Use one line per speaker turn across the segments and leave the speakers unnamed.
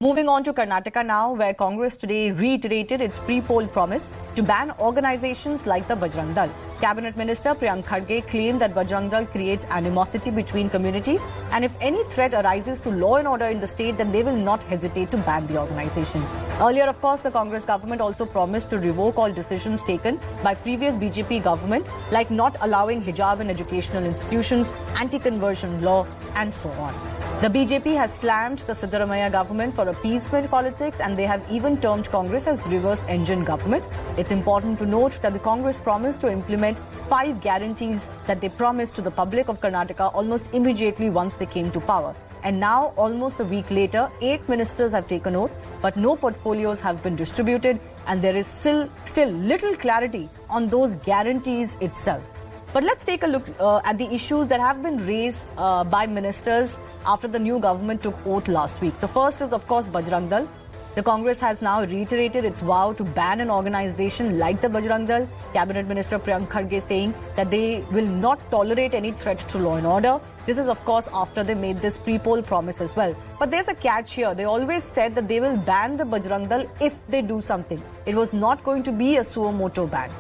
Moving on to Karnataka now, where Congress today reiterated its pre-poll promise to ban organizations like the Bajrang Dal. Cabinet Minister Priyank Kharge claimed that Bajrang Dal creates animosity between communities, and if any threat arises to law and order in the state, then they will not hesitate to ban the organization. Earlier, of course, the Congress government also promised to revoke all decisions taken by previous BJP government, like not allowing hijab in educational institutions, anti-conversion law, and so on. The BJP has slammed the Siddaramaiah government for appeasement politics, and they have even termed Congress as reverse engine government. It's important to note that the Congress promised to implement 5 guarantees that they promised to the public of Karnataka almost immediately once they came to power. And now, almost a week later, 8 ministers have taken oath, but no portfolios have been distributed, and there is still little clarity on those guarantees itself. But let's take a look at the issues that have been raised by ministers after the new government took oath last week. The first is, of course, Bajrang Dal. The Congress has now reiterated its vow to ban an organization like the Bajrang Dal. Cabinet Minister Priyank Kharge saying that they will not tolerate any threat to law and order. This is, of course, after they made this pre-poll promise as well. But there's a catch here. They always said that they will ban the Bajrang Dal if they do something. It was not going to be a suo moto ban.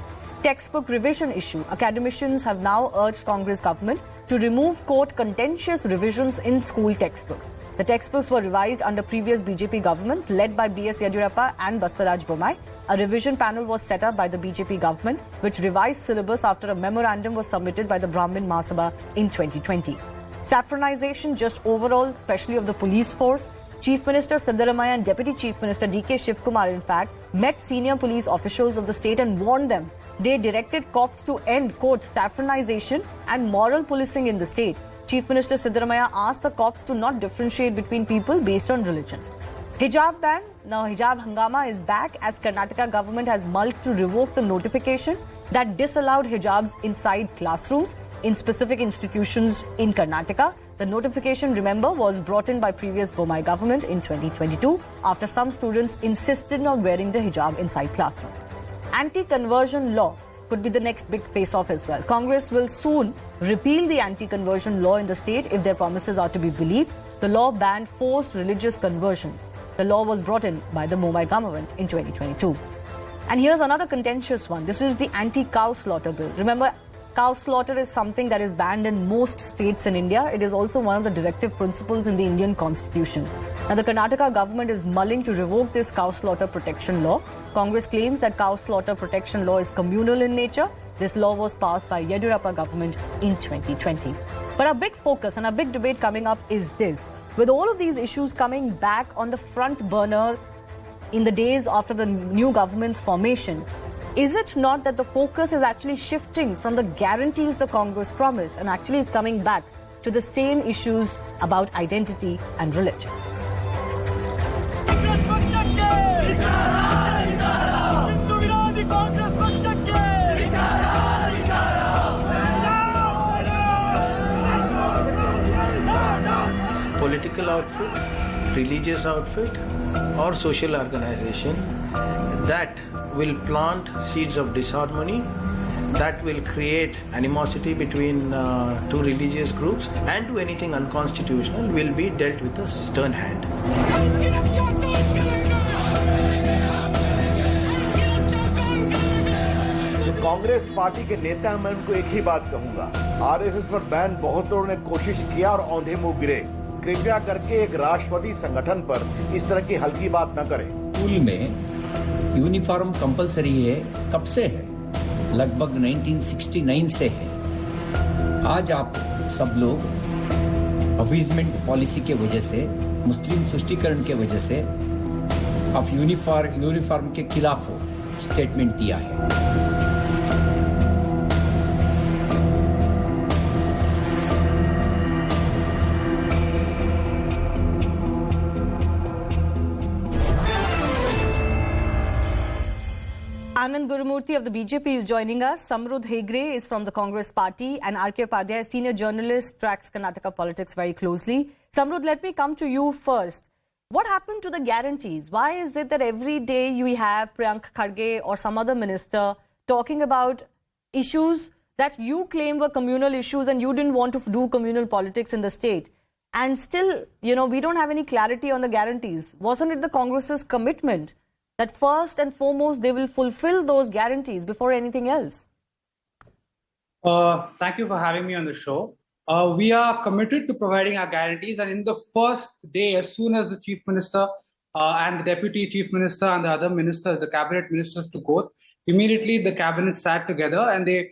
Textbook revision issue. Academicians have now urged Congress government to remove quote contentious revisions in school textbooks. The textbooks were revised under previous BJP governments led by B.S. Yediyurappa and Basavaraj Bommai. A revision panel was set up by the BJP government, which revised syllabus after a memorandum was submitted by the Brahmin Mahasabha in 2020. Saffronization just overall, especially of the police force. Chief Minister Siddaramaiah and Deputy Chief Minister D.K. Shivkumar, in fact, met senior police officials of the state and warned them. They directed cops to end, quote, saffronization and moral policing in the state. Chief Minister Siddaramaiah asked the cops to not differentiate between people based on religion. Hijab ban. Now, hijab hangama is back as Karnataka government has mulched to revoke the notification that disallowed hijabs inside classrooms in specific institutions in Karnataka. The notification, remember, was brought in by previous Bommai government in 2022 after some students insisted on wearing the hijab inside classrooms. Anti-conversion law could be the next big face-off as well. Congress will soon repeal the anti-conversion law in the state if their promises are to be believed. The law banned forced religious conversions. The law was brought in by the Bommai government in 2022. And here's another contentious one. This is the anti-cow slaughter bill. Remember, cow slaughter is something that is banned in most states in India. It is also one of the directive principles in the Indian constitution. Now, the Karnataka government is mulling to revoke this cow slaughter protection law. Congress claims that cow slaughter protection law is communal in nature. This law was passed by Yediyurappa government in 2020. But a big focus and a big debate coming up is this. With all of these issues coming back on the front burner in the days after the new government's formation, is it not that the focus is actually shifting from the guarantees the Congress promised and actually is coming back to the same issues about identity and religion?
Political outfit, religious outfit, or social organization that will plant seeds of disharmony, that will create animosity between two religious groups, and do anything unconstitutional will be dealt with a stern hand.
Congress party के नेता मैं उनको एक ही बात कहूंगा, RSS पर ban बहुत लोगों ने कोशिश किया और औंधे मुंह गिरे। कृपया करके एक राष्ट्रवादी संगठन पर इस तरह की हल्की बात न करें।
स्कूल में यूनिफॉर्म कंपलसरी है, कब से है? लगभग 1969 से है। आज आप सब लोग अपीजमेंट पॉलिसी के वजह से, मुस्लिम तुष्टीकरण के वजह से आप यूनिफॉर्म के खिलाफ हो स्टेटमेंट दिया है।
Anand Gurumurthy of the BJP is joining us. Samrudh Hegre is from the Congress party, and R.K. Upadhyay, senior journalist, tracks Karnataka politics very closely. Samrudh, let me come to you first. What happened to the guarantees? Why is it that every day you have Priyank Kharge or some other minister talking about issues that you claim were communal issues and you didn't want to do communal politics in the state? And still, we don't have any clarity on the guarantees. Wasn't it the Congress's commitment that first and foremost they will fulfill those guarantees before anything else?
Thank you for having me on the show. We are committed to providing our guarantees, and in the first day, as soon as the Chief Minister and the Deputy Chief Minister and the other ministers, the cabinet ministers took oath, immediately the cabinet sat together and they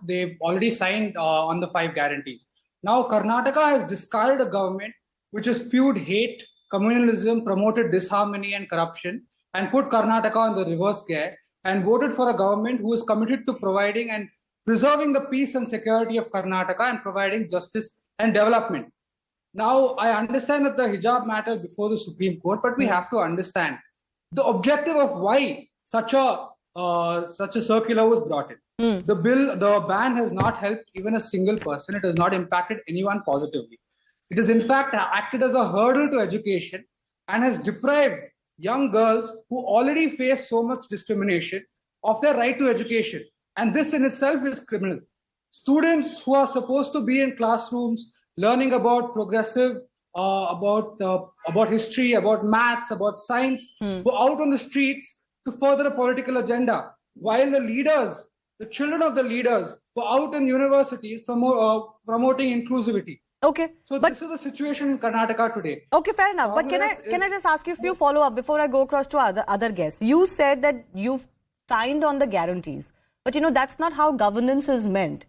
they've already signed on the 5 guarantees. Now, Karnataka has discarded a government which has spewed hate, communalism, promoted disharmony and corruption, and put Karnataka on the reverse gear, and voted for a government who is committed to providing and preserving the peace and security of Karnataka and providing justice and development. Now, I understand that the hijab matters before the Supreme Court, but we have to understand the objective of why such a circular was brought in. The ban has not helped even a single person. It has not impacted anyone positively. It has in fact acted as a hurdle to education and has deprived young girls who already face so much discrimination of their right to education. And this in itself is criminal. Students who are supposed to be in classrooms learning about progressive, about history, about maths, about science, were out on the streets to further a political agenda, while the leaders, the children of the leaders, were out in universities promoting inclusivity.
Okay.
So this is the situation in Karnataka today.
Okay, fair enough. But can I just ask you a few follow-up before I go across to other guests? You said that you've signed on the guarantees. But that's not how governance is meant.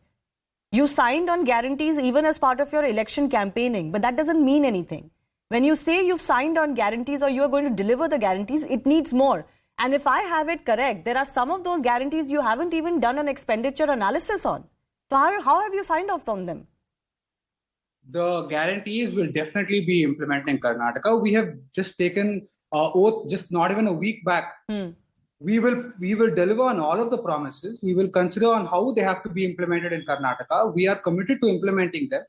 You signed on guarantees even as part of your election campaigning, but that doesn't mean anything. When you say you've signed on guarantees or you are going to deliver the guarantees, it needs more. And if I have it correct, there are some of those guarantees you haven't even done an expenditure analysis on. So how have you signed off on them?
The guarantees will definitely be implemented in Karnataka. We have just taken oath just not even a week back. We will deliver on all of the promises. We will consider on how they have to be implemented in Karnataka. We are committed to implementing them,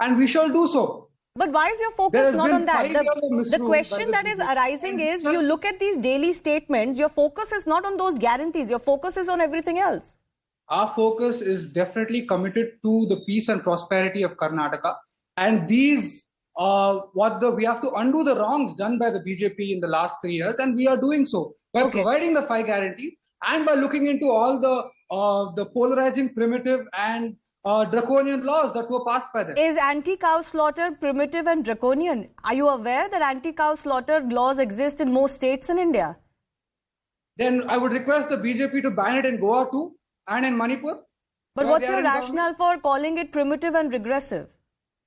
and we shall do so.
But why is your focus not on that? The question that is arising is, you look at these daily statements, your focus is not on those guarantees. Your focus is on everything else.
Our focus is definitely committed to the peace and prosperity of Karnataka. And these we have to undo the wrongs done by the BJP in the last 3 years, and we are doing so by providing the 5 guarantees and by looking into all the polarizing, primitive and draconian laws that were passed by them.
Is anti-cow slaughter primitive and draconian? Are you aware that anti-cow slaughter laws exist in most states in India?
Then I would request the BJP to ban it in Goa too and in Manipur.
But what's your rationale for calling it primitive and regressive?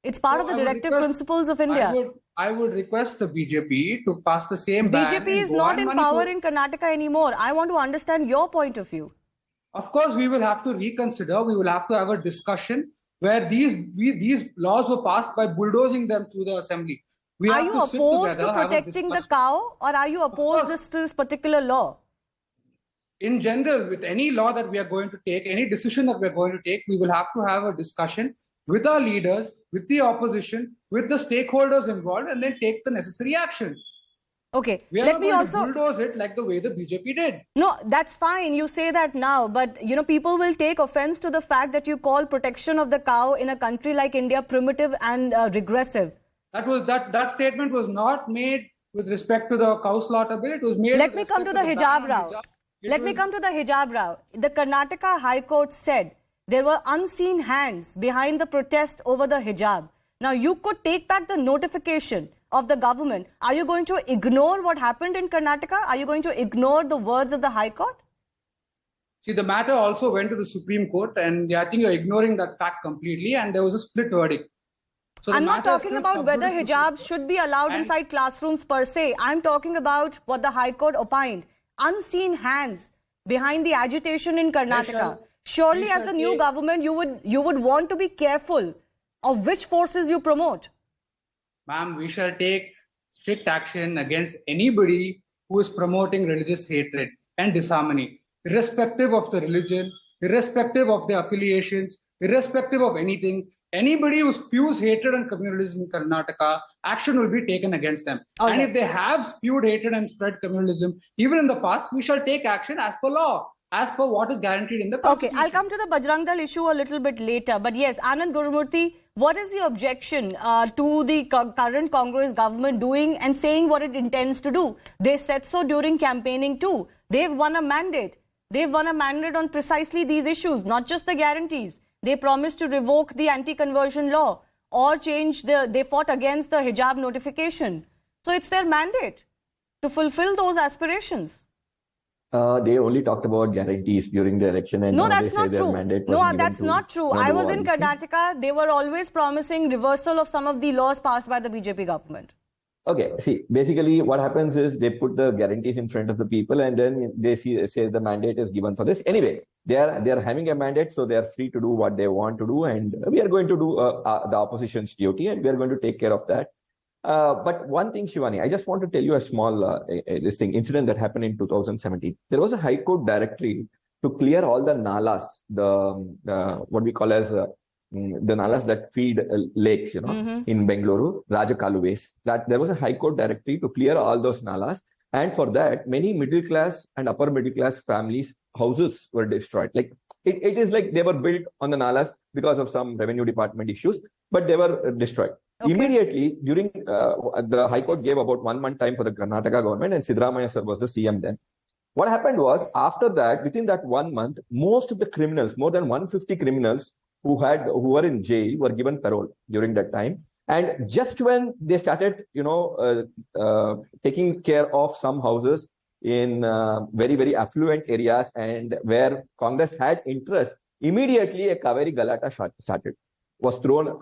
It's part of the directive principles of India.
I would request the BJP to pass the same ban.
BJP is not in power in Karnataka anymore. I want to understand your point of view.
Of course, we will have to reconsider. We will have to have a discussion where these laws were passed by bulldozing them through the assembly.
Are you opposed to protecting the cow, or are you opposed to this particular law?
In general, with any law that we are going to take, any decision that we are going to take, we will have to have a discussion with our leaders, with the opposition, with the stakeholders involved, and then take the necessary action.
Okay,
let me also bulldoze it like the way the BJP did.
No, that's fine. You say that now, but people will take offense to the fact that you call protection of the cow in a country like India primitive and regressive.
That statement was not made with respect to the cow slaughter bill. It was made.
Let me come to the hijab row. Let me come to the hijab row. The Karnataka High Court said there were unseen hands behind the protest over the hijab. Now, you could take back the notification of the government. Are you going to ignore what happened in Karnataka? Are you going to ignore the words of the High Court?
See, the matter also went to the Supreme Court, and I think you're ignoring that fact completely, and there was a split verdict. So
I'm not talking about whether hijab should be allowed inside classrooms per se. I'm talking about what the High Court opined. Unseen hands behind the agitation in Karnataka. Surely, as the new government, you would want to be careful of which forces you promote.
Ma'am, we shall take strict action against anybody who is promoting religious hatred and disharmony, irrespective of the religion, irrespective of their affiliations, irrespective of anything. Anybody who spews hatred and communalism in Karnataka, action will be taken against them. And if they have spewed hatred and spread communalism, even in the past, we shall take action as per law, as per what is guaranteed in the Constitution.
Okay, I'll come to the Bajrang Dal issue a little bit later. But yes, Anand Gurumurthy, What is the objection to the current Congress government doing and saying what it intends to do? They said so during campaigning too. They've won a mandate. They've won a mandate on precisely these issues, not just the guarantees. They promised to revoke the anti-conversion law or they fought against the hijab notification. So it's their mandate to fulfill those aspirations.
They only talked about guarantees during the election, and
no,
now
that's
they say
not
their
true.
mandate was
No,
given
that's
to
not true.
not
I
do
was
all
in
these things.
Karnataka. They were always promising reversal of some of the laws passed by the BJP government.
Okay, see, basically what happens is they put the guarantees in front of the people, and then they say the mandate is given for this. Anyway, they are having a mandate, so they are free to do what they want to do, and we are going to do the opposition's duty, and we are going to take care of that. But one thing, Shivani, I just want to tell you a small incident that happened in 2017. There was a High Court directory to clear all the nalas, the what we call as the nalas that feed lakes, in Bengaluru, Rajakaluways. That there was a High Court directory to clear all those nalas, and for that, many middle class and upper middle class families' houses were destroyed. Like it is like they were built on the nalas because of some revenue department issues, but they were destroyed. Okay. Immediately, during the High Court gave about 1 month time for the Karnataka government, and Siddaramaiah sir was the CM then. What happened was, after that, within that 1 month, most of the criminals, more than 150 criminals who were in jail, were given parole during that time. And just when they started, taking care of some houses in very, very affluent areas and where Congress had interest, immediately a Kaveri Galata was thrown.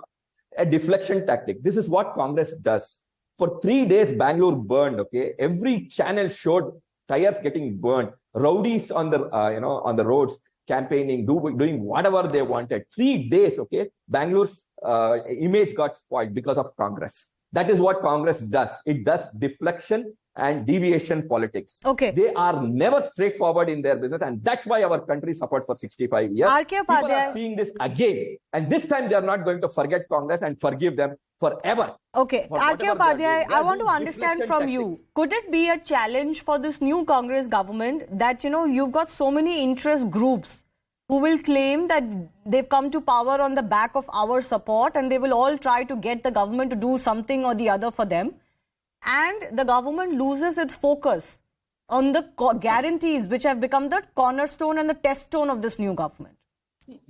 A deflection tactic. This is what Congress does. For 3 days, Bangalore burned. Okay, every channel showed tires getting burned, rowdies on the roads campaigning, doing whatever they wanted. 3 days. Okay, Bangalore's image got spoiled because of Congress. That is what Congress does. It does deflection and deviation politics. Okay, they are never straightforward in their business, and that's why our country suffered for 65 years. People are seeing this again, and this time they are not going to forget Congress and forgive them forever. Okay, R.K. Upadhyay,
I want to understand from you, could it be a challenge for this new Congress government that, you've got so many interest groups who will claim that they've come to power on the back of our support, and they will all try to get the government to do something or the other for them, and the government loses its focus on the guarantees which have become the cornerstone and the test stone of this new government?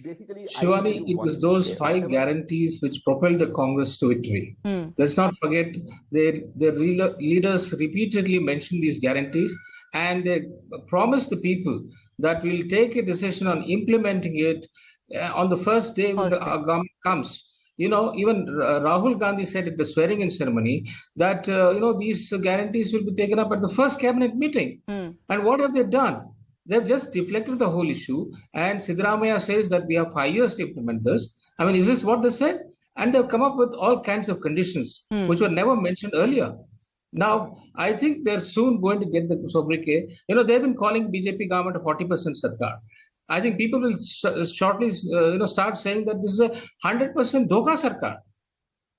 Basically, Shivani, it was those 5 guarantees which propelled the Congress to victory. Let's not forget, their leaders repeatedly mentioned these guarantees, and they promised the people that we'll take a decision on implementing it on the first day when the government comes. Even Rahul Gandhi said at the swearing-in ceremony that, these guarantees will be taken up at the first cabinet meeting. And what have they done? They've just deflected the whole issue. And Siddaramaiah says that we have 5 years to implement this. I mean, is this what they said? And they've come up with all kinds of conditions, which were never mentioned earlier. Now, I think they're soon going to get the sobriquet. They've been calling the BJP government a 40% sarkar. I think people will shortly, start saying that this is a 100% dhoka sarkar.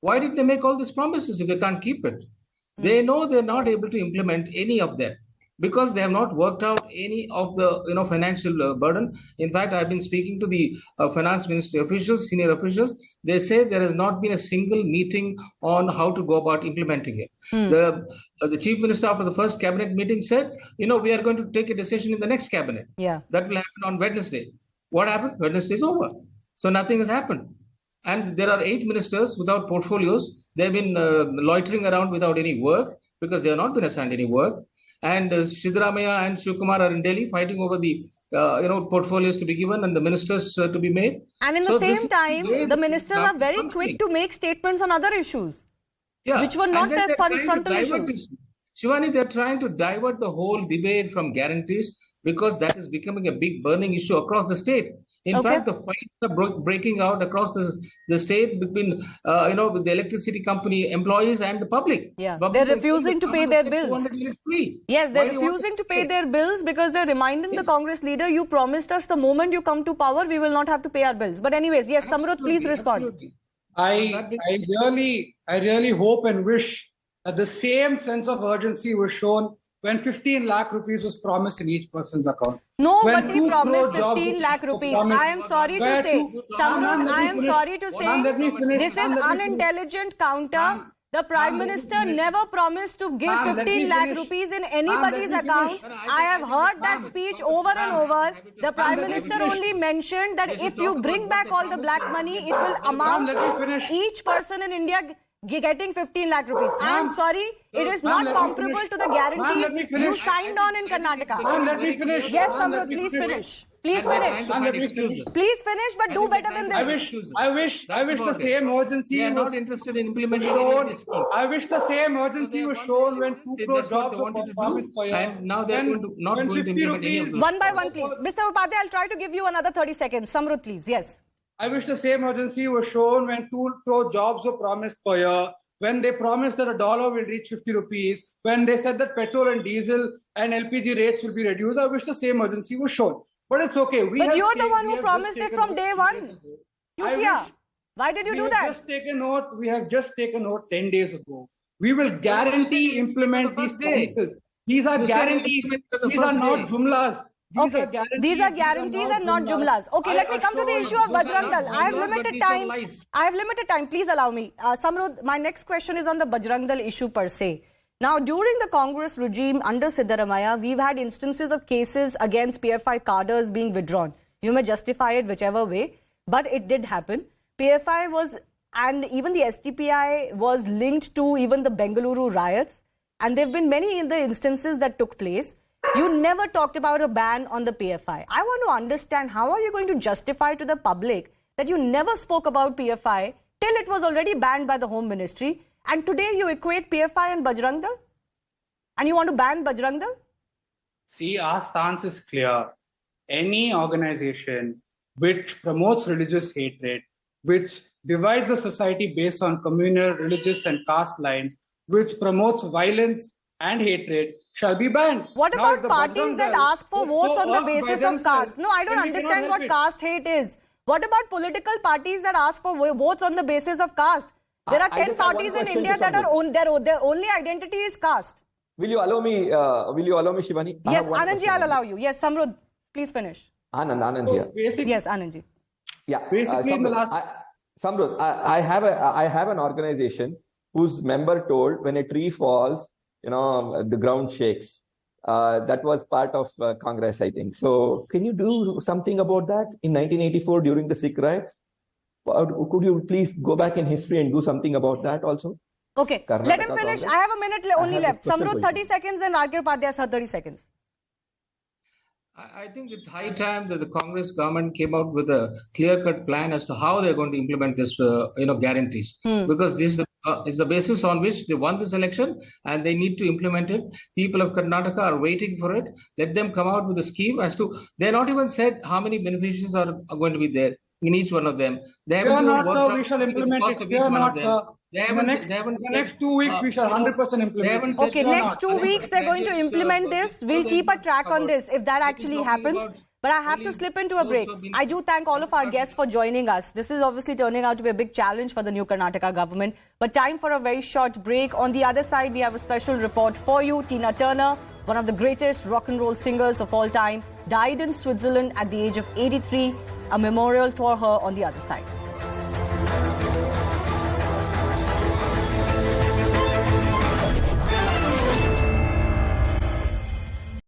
Why did they make all these promises if they can't keep it? They know they're not able to implement any of them because they have not worked out any of the financial burden. In fact, I've been speaking to the finance ministry officials, senior officials. They say there has not been a single meeting on how to go about implementing it. The chief minister after the first cabinet meeting said, we are going to take a decision in the next cabinet. Yeah, that will happen on Wednesday. What happened? Wednesday is over. So nothing has happened. And there are 8 ministers without portfolios. They've been loitering around without any work because they have not been assigned any work. And Siddaramaiah and Shivkumar are in Delhi fighting over the portfolios to be given and the ministers to be made. And in the same time, the ministers are very quick to make statements on other issues, which were not their frontal issues. Shivani, they're trying to divert the whole debate from guarantees because that is becoming a big burning issue across the state. In fact, the fights are breaking out across the state between, with the electricity company employees and the public. Yeah, they're refusing to pay their bills. Yes, they're refusing to pay their bills because they're reminding the Congress leader, you promised us the moment you come to power, we will not have to pay our bills. But anyways, yes, Samruddh, please respond.
Absolutely. I really hope and wish that the same sense of urgency was shown when 15 lakh rupees was promised in each person's account.
Nobody
When 2
promised
crore jobs
15 lakh
were
rupees.
promised.
I am sorry to
Where
say,
to-
Samrudh,
Ma'am,
I am
let me
sorry to say,
Ma'am, let me finish.
this is
Ma'am, let me finish.
unintelligent counter.
Ma'am,
The Prime
let me
Minister
finish.
never promised to give
Ma'am, let me
15 lakh
finish.
rupees in
Ma'am,
anybody's
let me
account.
finish.
I have heard that speech over and over. The Prime
let me
Minister
finish.
only mentioned that
They should
if you
talk
bring
about
back
what
all
they
the black
promised
money,
to
it will
Ma'am,
amount
let me
to
finish.
each person in India getting 15 lakh rupees. I am
Ma'am,
sorry, it is
ma'am,
not
let me
comparable
finish.
to the
Ma'am, let me
guarantees
finish.
you signed on in Karnataka.
Ma'am, let me finish.
Yes,
Ma'am, let
Samrudh,
me
please finish. Please
And they're
finish.
trying to
Ma'am,
find
let me finish.
excuses.
Please finish, but do better than
I
this.
wish
That's
the
about it.
same urgency
They are
was
not interested in implementing any
shown.
of this scheme.
I wish the same urgency was shown when 2 crore
That's what
jobs
they
were
wanted to
promised
do,
per year.
and now they're not
when
going to
50
implement any of
rupees.
those.
One by one, please. Mr. Upadhyay, I'll try to give you another 30 seconds. Samrudh, please. Yes.
I wish the same urgency was shown when 2 crore jobs were promised per year, when they promised that a dollar will reach 50 rupees, when they said that petrol and diesel and LPG rates will be reduced. I wish the same urgency was shown. But it's okay.
But you're the one who promised it from day one. You kiya? Why did you do that?
We have just taken note 10 days ago. We will guarantee implement these promises. These are
You said
guarantees.
implement the
These are
first
not
day.
jumlas.
Okay, these are guarantees and not jumlas. Okay, let me come to the issue of Bajrang Dal. I have limited time. I have limited time. Please allow me. Samrudh, my next question is on the Bajrang Dal issue per se. Now, during the Congress regime under Siddaramaiah, we've had instances of cases against PFI cadres being withdrawn. You may justify it whichever way, but it did happen. PFI was, and even the SDPI was linked to even the Bengaluru riots. And there have been many in the instances that took place. You never talked about a ban on the PFI. I want to understand, how are you going to justify to the public that you never spoke about PFI till it was already banned by the Home Ministry, and today you equate PFI and Bajrang Dal? And you want to ban Bajrang Dal?
See, our stance is clear. Any organization which promotes religious hatred, which divides the society based on communal, religious, and caste lines, which promotes violence and hatred, shall be banned.
What
Now,
about
if the
parties
Bajrang
that
Dal
ask for
was
votes
so
on the
off by
basis of
themselves,
caste? No, I don't
then we cannot
understand
help
what
it.
caste hate is. What about political parties that ask for votes on the basis of caste? There are
I
10
just have one
parties in
question
India
to
that are
Samrudh.
their only identity is caste.
Will you allow me, Shivani? I
Yes,
have one
Anandji,
question.
I'll allow you. Yes, Samrudh, please finish.
Anand
So
here.
basically,
Yes, Anandji.
Yeah.
Basically, in the
Samrudh,
last-
Samrudh, I have an organization whose member told when a tree falls, the ground shakes. That was part of Congress, I think. So can you do something about that in 1984 during the Sikh riots? Could you please go back in history and do something about that also?
Okay,
Karnataka
let him finish.
Congress.
I have a minute only
have a
left.
question
Samrudh,
for you.
30 seconds and R.K. Upadhyay, sir, 30 seconds.
I think it's high time that the Congress government came out with a clear-cut plan as to how they're going to implement this, guarantees. Because this is the basis on which they won this election, and they need to implement it. People of Karnataka are waiting for it. Let them come out with a scheme as to. They're not even said how many beneficiaries are going to be there in each one of them. They
Fear
haven't
not,
even
sir.
worked
We
out
shall
the
implement
cost
it.
of each
Fear
one of
not,
them.
sir.
They
In the
haven't
next
said,
2 weeks, we shall 100%
they
implement
haven't
it.
said-
Okay,
Fear
next
not.
2 weeks they're going to implement this. We'll keep a track on this if that actually happens. But I have to slip into a break. I do thank all of our guests for joining us. This is obviously turning out to be a big challenge for the new Karnataka government. But time for a very short break. On the other side, we have a special report for you. Tina Turner, one of the greatest rock and roll singers of all time, died in Switzerland at the age of 83. A memorial for her on the other side.